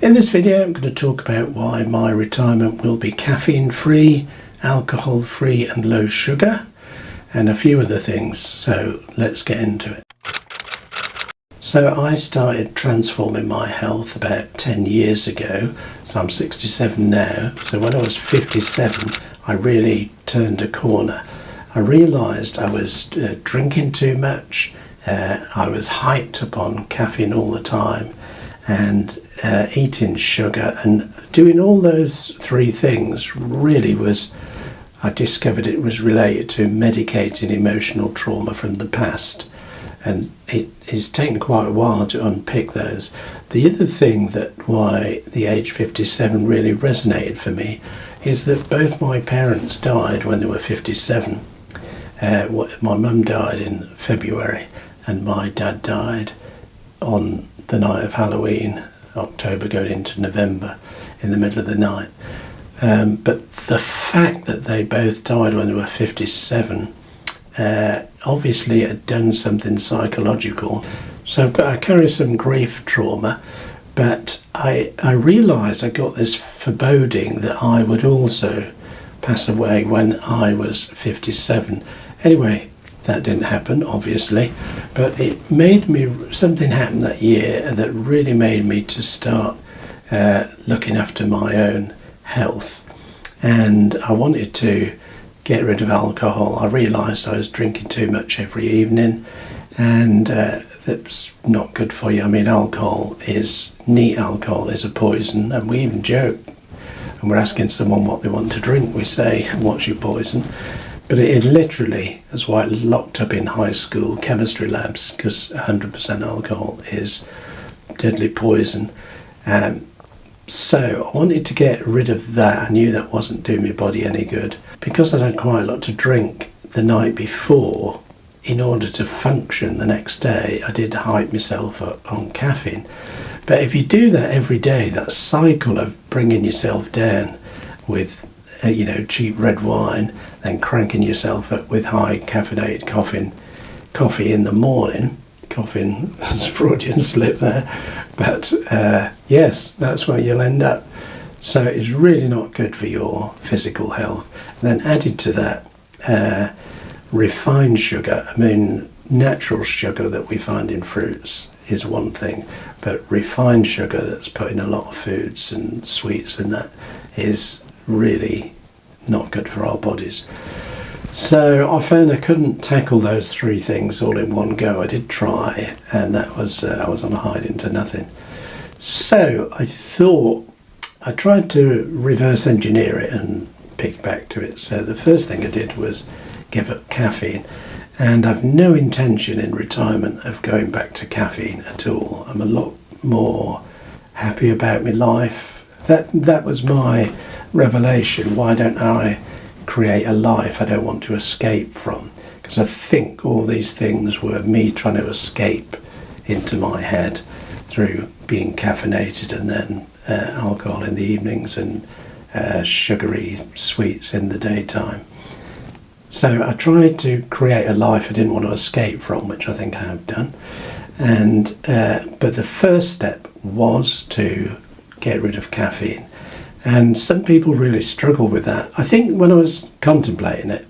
In this video I'm going to talk about why my retirement will be caffeine free, alcohol free and low sugar, and a few other things, so let's get into it. So I started transforming my health about 10 years ago, so I'm 67 now, so when I was 57 I really turned a corner. I realised I was drinking too much, I was hyped up on caffeine all the time, and eating sugar, and doing all those three things really was, I discovered it was related to medicating emotional trauma from the past, and it has taken quite a while to unpick those. The other thing that why the age 57 really resonated for me is that both my parents died when they were 57. My mum died in February and my dad died on the night of Halloween, October going into November, in the middle of the night. But the fact that they both died when they were 57 obviously had done something psychological. So I carry some grief trauma, but I realised I got this foreboding that I would also pass away when I was 57. Anyway, that didn't happen, obviously, but it made me, something happened that year that really made me to start looking after my own health. And I wanted to get rid of alcohol. I realised I was drinking too much every evening, and that's not good for you. I mean, neat alcohol is a poison, and we even joke, and we're asking someone what they want to drink, we say, what's your poison? But it literally, that's why I locked up in high school chemistry labs, because 100% alcohol is deadly poison. So I wanted to get rid of that. I knew that wasn't doing my body any good. Because I'd had quite a lot to drink the night before, in order to function the next day, I did hype myself up on caffeine. But if you do that every day, that cycle of bringing yourself down with cheap red wine, then cranking yourself up with high caffeinated coffee in the morning. Coughing, that's a Freudian slip there, but yes, that's where you'll end up. So it's really not good for your physical health. And then added to that, refined sugar. I mean, natural sugar that we find in fruits is one thing, but refined sugar that's put in a lot of foods and sweets and that is really not good for our bodies. So I found I couldn't tackle those three things all in one go. I did try, and that was I was on a hide into nothing. So I tried to reverse engineer it and pick back to it. So the first thing I did was give up caffeine, and I've no intention in retirement of going back to caffeine at all. I'm a lot more happy about my life. That was my revelation. Why don't I create a life I don't want to escape from? Because I think all these things were me trying to escape into my head through being caffeinated, and then alcohol in the evenings and sugary sweets in the daytime. So I tried to create a life I didn't want to escape from, which I think I have done. And but the first step was to get rid of caffeine. And some people really struggle with that. I think when I was contemplating it,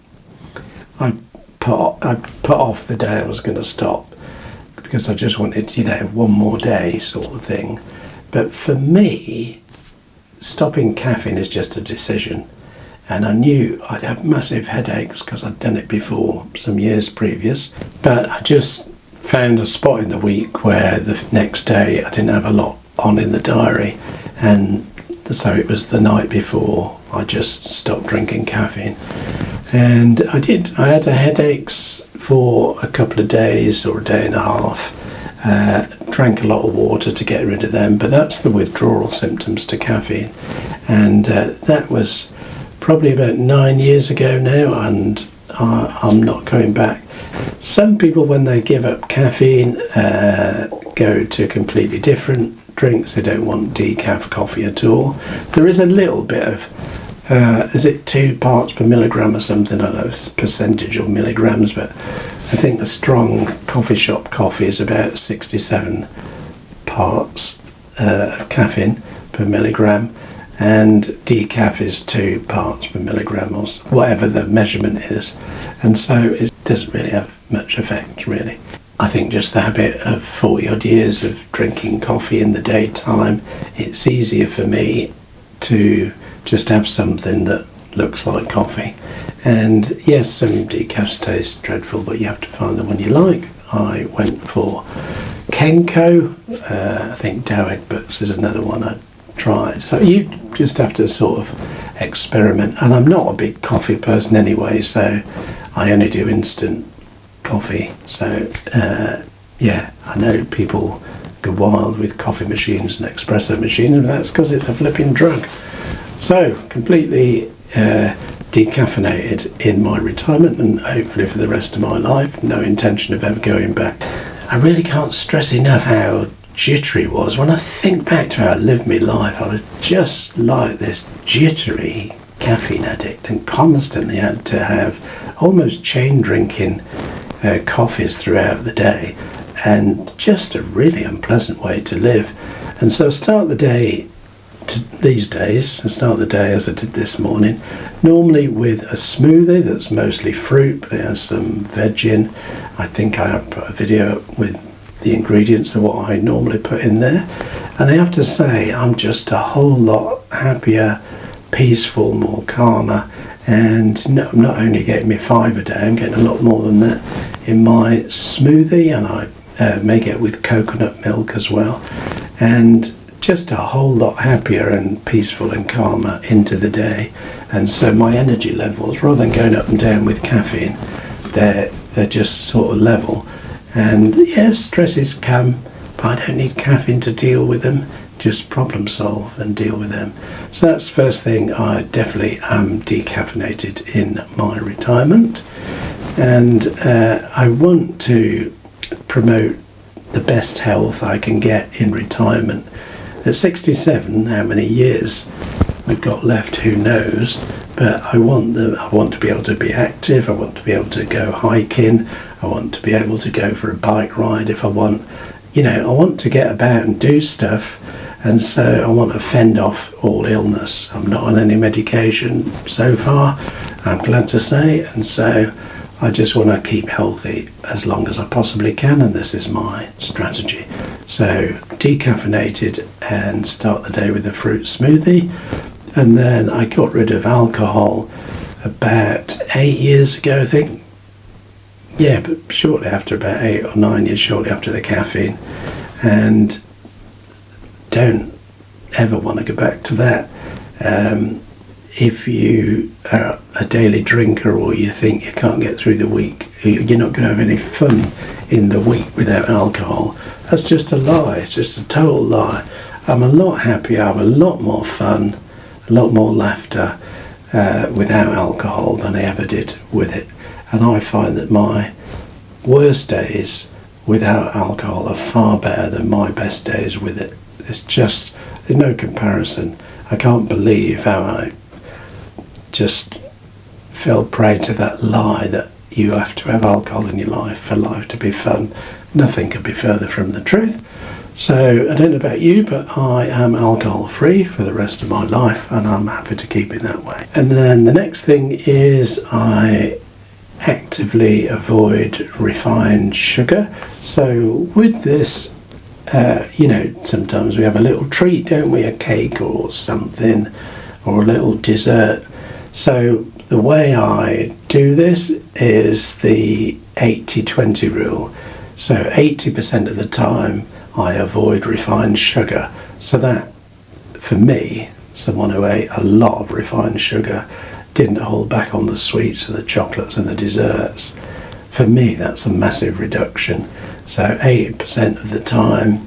I put off the day I was going to stop, because I just wanted, one more day sort of thing. But for me, stopping caffeine is just a decision. And I knew I'd have massive headaches because I'd done it before, some years previous. But I just found a spot in the week where the next day I didn't have a lot on in the diary. And so it was the night before I just stopped drinking caffeine. And I had headaches for a couple of days or a day and a half. Drank a lot of water to get rid of them, but that's the withdrawal symptoms to caffeine. And that was probably about 9 years ago now, and I'm not going back. Some people, when they give up caffeine, go to completely different drinks. They don't want decaf coffee at all. There is a little bit of, is it 2 parts per milligram or something? I don't know if it's percentage or milligrams, but I think a strong coffee shop coffee is about 67 parts of caffeine. per milligram, and decaf is 2 parts per milligram, or whatever the measurement is, and so it doesn't really have much effect really. I think just the habit of 40 odd years of drinking coffee in the daytime, it's easier for me to just have something that looks like coffee. And yes, some decafs taste dreadful, but you have to find the one you like. I went for Kenko, I think Dow Egberts is another one I tried. So you just have to sort of experiment. And I'm not a big coffee person anyway, so I only do instant coffee. So yeah, I know people go wild with coffee machines and espresso machines, and that's because it's a flipping drug. So completely decaffeinated in my retirement, and hopefully for the rest of my life. No intention of ever going back. I really can't stress enough how jittery it was. When I think back to how I lived my life, I was just like this jittery caffeine addict, and constantly had to have almost chain drinking coffees throughout the day, and just a really unpleasant way to live. And so I start the day these days, I start the day as I did this morning, normally with a smoothie that's mostly fruit, but there's some veg in. I think I have put a video up with the ingredients of what I normally put in there, and I have to say I'm just a whole lot happier, peaceful, more calmer, and I'm not only getting me 5 a day, I'm getting a lot more than that in my smoothie, and I make it with coconut milk as well, and just a whole lot happier and peaceful and calmer into the day. And so my energy levels, rather than going up and down with caffeine, they're just sort of level. And yes, stresses come, but I don't need caffeine to deal with them, just problem solve and deal with them. So that's the first thing. I definitely am decaffeinated in my retirement, and I want to promote the best health I can get in retirement. At 67, how many years we've got left, who knows, but I want to be able to be active, I want to be able to go hiking, I want to be able to go for a bike ride if I want, I want to get about and do stuff, and so I want to fend off all illness. I'm not on any medication so far, I'm glad to say, and so I just want to keep healthy as long as I possibly can, and this is my strategy. So decaffeinated and start the day with a fruit smoothie, and then I got rid of alcohol about 8 years ago, I think. Yeah, but shortly after, about 8 or 9 years, shortly after the caffeine, and don't ever want to go back to that. If you are a daily drinker, or you think you can't get through the week, you're not going to have any fun in the week without alcohol, that's just a lie. It's just a total lie. I'm a lot happier, I have a lot more fun, a lot more laughter without alcohol than I ever did with it. And I find that my worst days without alcohol are far better than my best days with it. There's no comparison. I can't believe how I just fell prey to that lie that you have to have alcohol in your life for life to be fun. Nothing could be further from the truth. So I don't know about you, but I am alcohol free for the rest of my life, and I'm happy to keep it that way. And then the next thing is I actively avoid refined sugar. So with this, sometimes we have a little treat, don't we? A cake or something, or a little dessert. So the way I do this is the 80-20 rule. So 80% of the time I avoid refined sugar. So that, for me, someone who ate a lot of refined sugar, didn't hold back on the sweets and the chocolates and the desserts, for me that's a massive reduction. So 80% of the time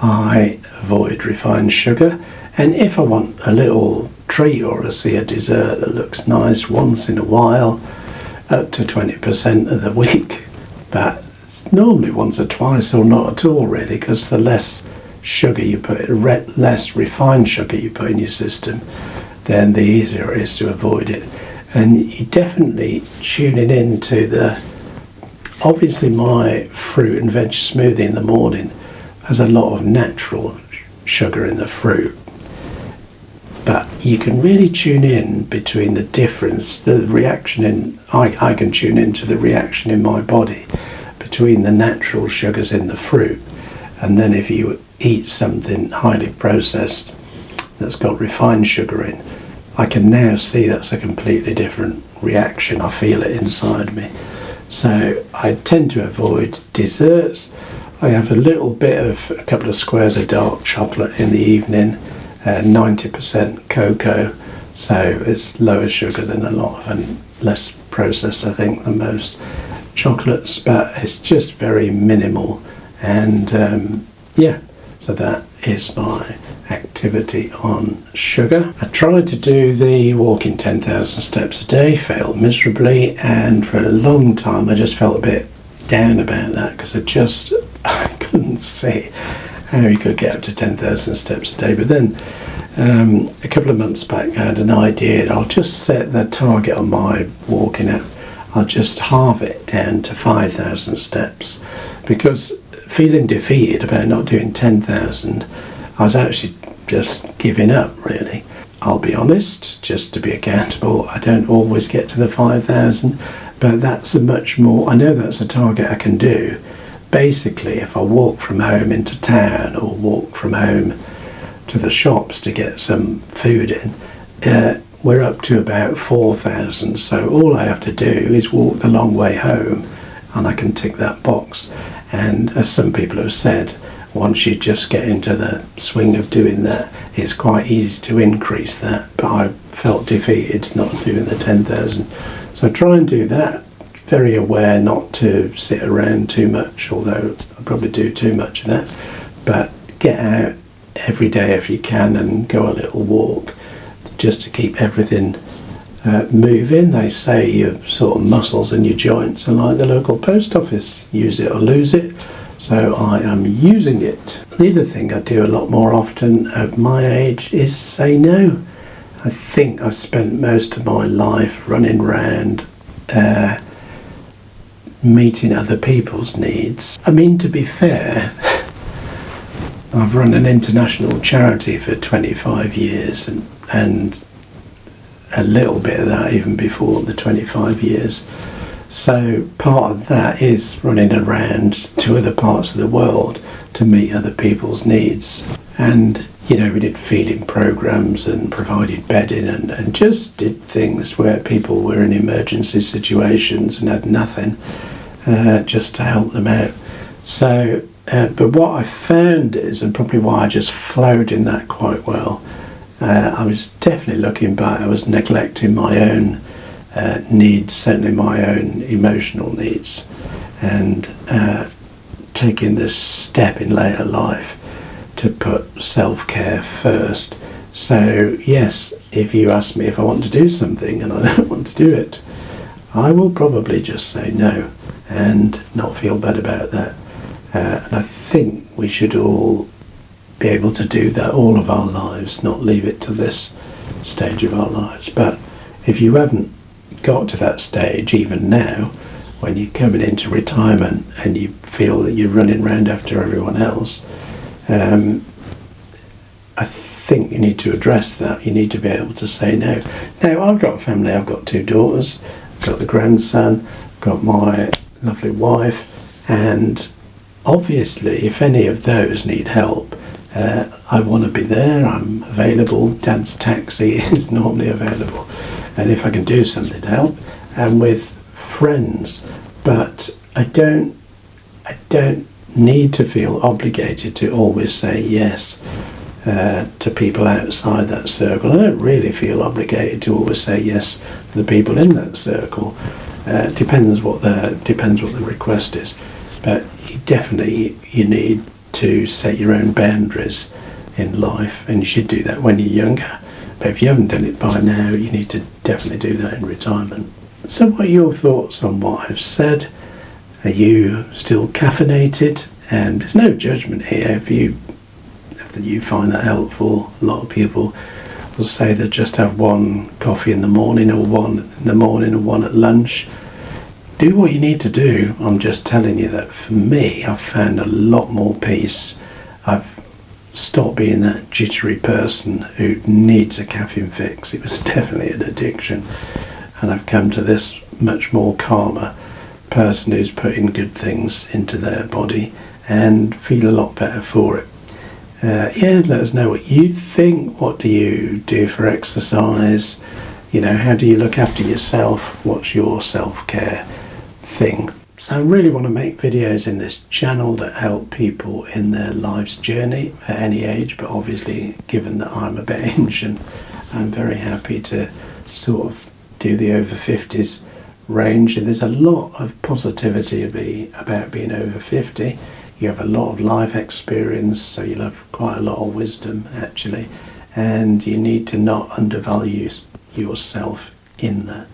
I avoid refined sugar, and if I want a little treat or a dessert that looks nice once in a while, up to 20% of the week, but normally once or twice or not at all really, because the less sugar you put, less refined sugar you put in your system, then the easier it is to avoid it. And you definitely tuning into obviously my fruit and veg smoothie in the morning has a lot of natural sugar in the fruit, you can really tune in between the difference, the reaction in, I can tune into the reaction in my body between the natural sugars in the fruit, and then if you eat something highly processed that's got refined sugar in, I can now see that's a completely different reaction. I feel it inside me. So I tend to avoid desserts. I have a couple of squares of dark chocolate in the evening, 90% cocoa, so it's lower sugar than a lot of, and less processed, I think, than most chocolates, but it's just very minimal. And so that is my activity on sugar. I tried to do the walking 10,000 steps a day, failed miserably, and for a long time I just felt a bit down about that, because I couldn't see how you could get up to 10,000 steps a day. But then a couple of months back I had an idea. I'll just set the target on my walking app, I'll just halve it down to 5,000 steps, because feeling defeated about not doing 10,000, I was actually just giving up, really. I'll be honest, just to be accountable, I don't always get to the 5,000, but that's I know that's a target I can do. Basically, if I walk from home into town, or walk from home to the shops to get some food in, we're up to about 4,000, so all I have to do is walk the long way home, and I can tick that box. And as some people have said, once you just get into the swing of doing that, it's quite easy to increase that. But I felt defeated not doing the 10,000. So I try and do that, very aware not to sit around too much, although I probably do too much of that. But get out every day if you can and go a little walk, just to keep everything moving. They say your sort of muscles and your joints are like the local post office, use it or lose it. So I am using it. The other thing I do a lot more often at my age is say no. I think I've spent most of my life running around meeting other people's needs. I mean, to be fair, I've run an international charity for 25 years and a little bit of that even before the 25 years. So part of that is running around to other parts of the world to meet other people's needs. And, we did feeding programs and provided bedding and just did things where people were in emergency situations and had nothing, just to help them out. So, but what I found is, and probably why I just flowed in that quite well, I was definitely looking back, I was neglecting my own needs, certainly my own emotional needs, and taking this step in later life to put self-care first. So yes, if you ask me if I want to do something and I don't want to do it, I will probably just say no and not feel bad about that. And I think we should all be able to do that all of our lives, not leave it to this stage of our lives. But if you haven't got to that stage, even now, when you're coming into retirement and you feel that you're running around after everyone else, I think you need to address that. You need to be able to say no. Now, I've got a family, I've got 2 daughters, I've got the grandson, I've got my lovely wife, and obviously if any of those need help, I want to be there, I'm available. Dad's taxi is normally available, and if I can do something to help, and with friends. But I don't need to feel obligated to always say yes to people outside that circle. I don't really feel obligated to always say yes to the people in that circle. Depends what the request is, but you need to set your own boundaries in life, and you should do that when you're younger. But if you haven't done it by now, you need to definitely do that in retirement. So what are your thoughts on what I've said? Are you still caffeinated? And there's no judgment here. If you find that helpful, a lot of people will say they just have 1 coffee in the morning, or 1 in the morning and 1 at lunch. Do what you need to do. I'm just telling you that for me, I've found a lot more peace. I've stop being that jittery person who needs a caffeine fix. It was definitely an addiction, and I've come to this much more calmer person who's putting good things into their body and feel a lot better for it. Yeah, let us know what you think. What do you do for exercise? How do you look after yourself? What's your self-care thing? So I really want to make videos in this channel that help people in their life's journey at any age, but obviously given that I'm a bit ancient, I'm very happy to sort of do the over 50s range. And there's a lot of positivity about being over 50. You have a lot of life experience, so you'll have quite a lot of wisdom actually, and you need to not undervalue yourself in that.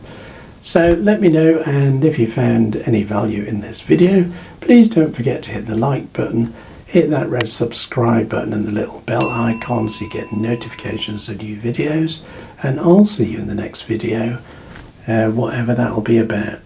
So let me know, and if you found any value in this video, please don't forget to hit the like button, hit that red subscribe button and the little bell icon so you get notifications of new videos, and I'll see you in the next video, whatever that'll be about.